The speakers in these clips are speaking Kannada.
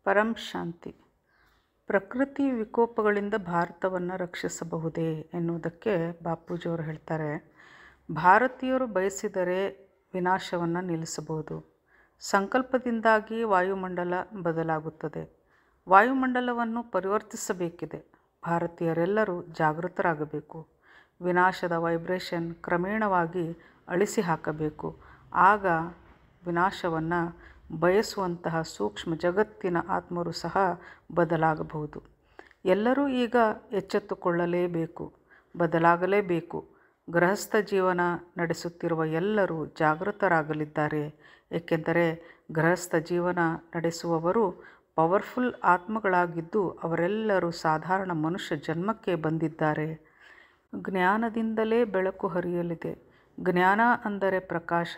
ಪರಂ ಶಾಂತಿ. ಪ್ರಕೃತಿ ವಿಕೋಪಗಳಿಂದ ಭಾರತವನ್ನು ರಕ್ಷಿಸಬಹುದೇ ಎನ್ನುವುದಕ್ಕೆ ಬಾಪೂಜಿಯವರು ಹೇಳ್ತಾರೆ, ಭಾರತೀಯರು ಬಯಸಿದರೆ ವಿನಾಶವನ್ನು ನಿಲ್ಲಿಸಬಹುದು. ಸಂಕಲ್ಪದಿಂದಾಗಿ ವಾಯುಮಂಡಲ ಬದಲಾಗುತ್ತದೆ. ವಾಯುಮಂಡಲವನ್ನು ಪರಿವರ್ತಿಸಬೇಕಿದೆ. ಭಾರತೀಯರೆಲ್ಲರೂ ಜಾಗೃತರಾಗಬೇಕು. ವಿನಾಶದ ವೈಬ್ರೇಷನ್ ಕ್ರಮೇಣವಾಗಿ ಅಳಿಸಿ ಹಾಕಬೇಕು. ಆಗ ವಿನಾಶವನ್ನು ಬಯಸುವಂತಹ ಸೂಕ್ಷ್ಮ ಜಗತ್ತಿನ ಆತ್ಮರು ಸಹ ಬದಲಾಗಬಹುದು. ಎಲ್ಲರೂ ಈಗ ಎಚ್ಚೆತ್ತುಕೊಳ್ಳಲೇಬೇಕು, ಬದಲಾಗಲೇಬೇಕು. ಗೃಹಸ್ಥ ಜೀವನ ನಡೆಸುತ್ತಿರುವ ಎಲ್ಲರೂ ಜಾಗೃತರಾಗಲಿದ್ದಾರೆ. ಏಕೆಂದರೆ ಗೃಹಸ್ಥ ಜೀವನ ನಡೆಸುವವರು ಪವರ್ಫುಲ್ ಆತ್ಮಗಳಾಗಿದ್ದು ಅವರೆಲ್ಲರೂ ಸಾಧಾರಣ ಮನುಷ್ಯ ಜನ್ಮಕ್ಕೆ ಬಂದಿದ್ದಾರೆ. ಜ್ಞಾನದಿಂದಲೇ ಬೆಳಕು ಹರಿಯಲಿದೆ. ಜ್ಞಾನ ಅಂದರೆ ಪ್ರಕಾಶ.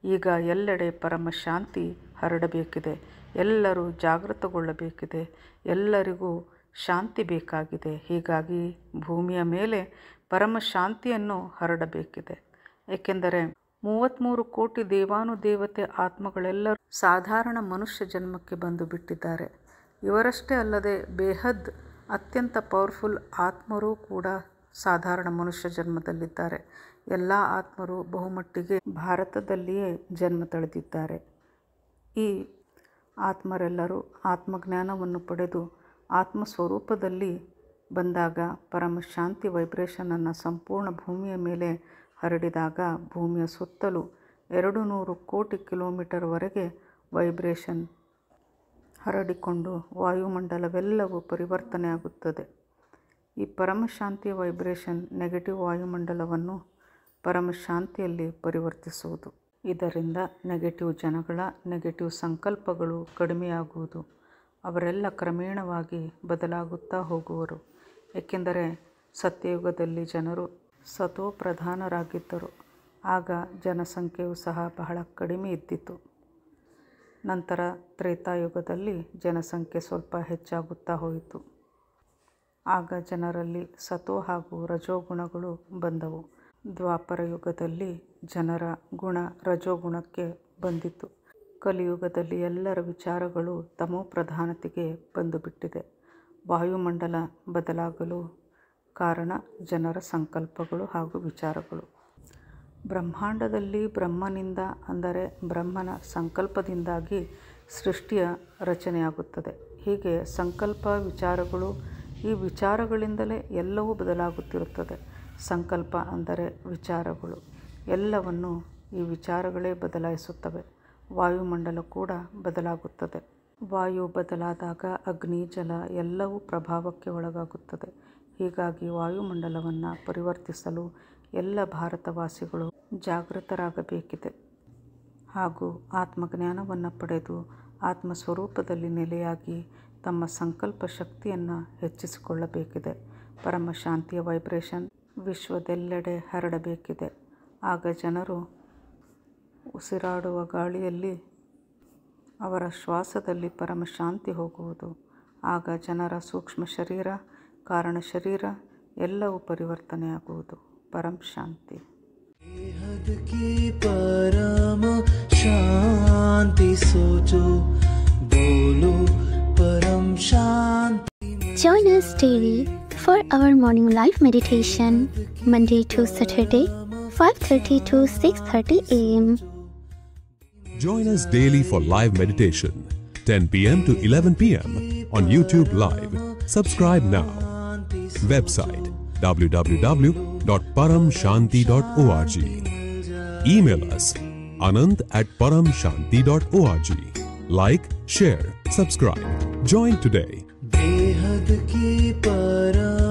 ಈಗ ಎಲ್ಲೆಡೆ ಪರಮ ಶಾಂತಿ ಹರಡಬೇಕಿದೆ. ಎಲ್ಲರೂ ಜಾಗೃತಗೊಳ್ಳಬೇಕಿದೆ. ಎಲ್ಲರಿಗೂ ಶಾಂತಿ ಬೇಕಾಗಿದೆ. ಹೀಗಾಗಿ ಭೂಮಿಯ ಮೇಲೆ ಪರಮ ಶಾಂತಿಯನ್ನು ಹರಡಬೇಕಿದೆ. ಏಕೆಂದರೆ 33 ಕೋಟಿ ದೇವಾನುದೇವತೆ ಆತ್ಮಗಳೆಲ್ಲರೂ ಸಾಧಾರಣ ಮನುಷ್ಯ ಜನ್ಮಕ್ಕೆ ಬಂದು ಬಿಟ್ಟಿದ್ದಾರೆ. ಇವರಷ್ಟೇ ಅಲ್ಲದೆ ಬೇಹದ್ ಅತ್ಯಂತ ಪವರ್ಫುಲ್ ಆತ್ಮರೂ ಕೂಡ ಸಾಧಾರಣ ಮನುಷ್ಯ ಜನ್ಮದಲ್ಲಿದ್ದಾರೆ. ಎಲ್ಲ ಆತ್ಮರು ಬಹುಮಟ್ಟಿಗೆ ಭಾರತದಲ್ಲಿಯೇ ಜನ್ಮ ತಳೆದಿದ್ದಾರೆ. ಈ ಆತ್ಮರೆಲ್ಲರೂ ಆತ್ಮಜ್ಞಾನವನ್ನು ಪಡೆದು ಆತ್ಮಸ್ವರೂಪದಲ್ಲಿ ಬಂದಾಗ ಪರಮ ಶಾಂತಿ ವೈಬ್ರೇಷನನ್ನು ಸಂಪೂರ್ಣ ಭೂಮಿಯ ಮೇಲೆ ಹರಡಿದಾಗ ಭೂಮಿಯ ಸುತ್ತಲೂ 200 ಕೋಟಿ ಕಿಲೋಮೀಟರ್ವರೆಗೆ ವೈಬ್ರೇಷನ್ ಹರಡಿಕೊಂಡು ವಾಯುಮಂಡಲವೆಲ್ಲವೂ ಪರಿವರ್ತನೆ ಆಗುತ್ತದೆ. ಈ ಪರಮಶಾಂತಿಯ ವೈಬ್ರೇಷನ್ ನೆಗೆಟಿವ್ ವಾಯುಮಂಡಲವನ್ನು ಪರಮಶಾಂತಿಯಲ್ಲಿ ಪರಿವರ್ತಿಸುವುದು. ಇದರಿಂದ ನೆಗೆಟಿವ್ ಜನಗಳ ನೆಗೆಟಿವ್ ಸಂಕಲ್ಪಗಳು ಕಡಿಮೆಯಾಗುವುದು. ಅವರೆಲ್ಲ ಕ್ರಮೇಣವಾಗಿ ಬದಲಾಗುತ್ತಾ ಹೋಗುವರು. ಏಕೆಂದರೆ ಸತ್ಯಯುಗದಲ್ಲಿ ಜನರು ಸತೋ ಪ್ರಧಾನರಾಗಿದ್ದರು. ಆಗ ಜನಸಂಖ್ಯೆಯು ಸಹ ಬಹಳ ಕಡಿಮೆ ಇದ್ದಿತು. ನಂತರ ತ್ರೇತಾಯುಗದಲ್ಲಿ ಜನಸಂಖ್ಯೆ ಸ್ವಲ್ಪ ಹೆಚ್ಚಾಗುತ್ತಾ ಹೋಯಿತು. ಆಗ ಜನರಲ್ಲಿ ಸತೋ ಹಾಗೂ ರಜೋಗುಣಗಳು ಬಂದವು. ದ್ವಾಪರ ಯುಗದಲ್ಲಿ ಜನರ ಗುಣ ರಜೋಗುಣಕ್ಕೆ ಬಂದಿತು. ಕಲಿಯುಗದಲ್ಲಿ ಎಲ್ಲರ ವಿಚಾರಗಳು ತಮೋ ಪ್ರಧಾನತೆಗೆ ಬಂದುಬಿಟ್ಟಿದೆ. ವಾಯುಮಂಡಲ ಬದಲಾಗಲು ಕಾರಣ ಜನರ ಸಂಕಲ್ಪಗಳು ಹಾಗೂ ವಿಚಾರಗಳು. ಬ್ರಹ್ಮಾಂಡದಲ್ಲಿ ಬ್ರಹ್ಮನಿಂದ ಅಂದರೆ ಬ್ರಹ್ಮನ ಸಂಕಲ್ಪದಿಂದಾಗಿ ಸೃಷ್ಟಿಯ ರಚನೆಯಾಗುತ್ತದೆ. ಹೀಗೆ ಸಂಕಲ್ಪ ವಿಚಾರಗಳು, ಈ ವಿಚಾರಗಳಿಂದಲೇ ಎಲ್ಲವೂ ಬದಲಾಗುತ್ತಿರುತ್ತದೆ. ಸಂಕಲ್ಪ ಅಂದರೆ ವಿಚಾರಗಳು. ಎಲ್ಲವನ್ನು ಈ ವಿಚಾರಗಳೇ ಬದಲಾಯಿಸುತ್ತವೆ. ವಾಯುಮಂಡಲ ಕೂಡ ಬದಲಾಗುತ್ತದೆ. ವಾಯು ಬದಲಾದಾಗ ಅಗ್ನಿ, ಜಲ ಎಲ್ಲವೂ ಪ್ರಭಾವಕ್ಕೆ ಒಳಗಾಗುತ್ತದೆ. ಹೀಗಾಗಿ ವಾಯುಮಂಡಲವನ್ನು ಪರಿವರ್ತಿಸಲು ಎಲ್ಲ ಭಾರತವಾಸಿಗಳು ಜಾಗೃತರಾಗಬೇಕಿದೆ ಹಾಗೂ ಆತ್ಮಜ್ಞಾನವನ್ನು ಪಡೆದು ಆತ್ಮಸ್ವರೂಪದಲ್ಲಿ ನೆಲೆಯಾಗಿ ತಮ್ಮ ಸಂಕಲ್ಪ ಶಕ್ತಿಯನ್ನು ಹೆಚ್ಚಿಸಿಕೊಳ್ಳಬೇಕಿದೆ. ಪರಮ ಶಾಂತಿಯ ವೈಬ್ರೇಷನ್ ವಿಶ್ವದೆಲ್ಲೆಡೆ ಹರಡಬೇಕಿದೆ. ಆಗ ಜನರು ಉಸಿರಾಡುವ ಗಾಳಿಯಲ್ಲಿ ಅವರ ಶ್ವಾಸದಲ್ಲಿ ಪರಮ ಶಾಂತಿ ಹೋಗುವುದು. ಆಗ ಜನರ ಸೂಕ್ಷ್ಮ ಶರೀರ, ಕಾರಣ ಶರೀರ ಎಲ್ಲವೂ ಪರಿವರ್ತನೆಯಾಗುವುದು. ಪರಂ ಶಾಂತಿ. परम शांति सोचो बोलो परम शांति. Join us daily for our morning live meditation, Monday to Saturday, 5:30 to 6:30 a.m. Join us daily for live meditation, 10 p.m. to 11 p.m. on YouTube Live. Subscribe now. Website www.paramshanti.org. Email us anand@paramshanti.org. Like, share, subscribe. Join today. बेहद की परम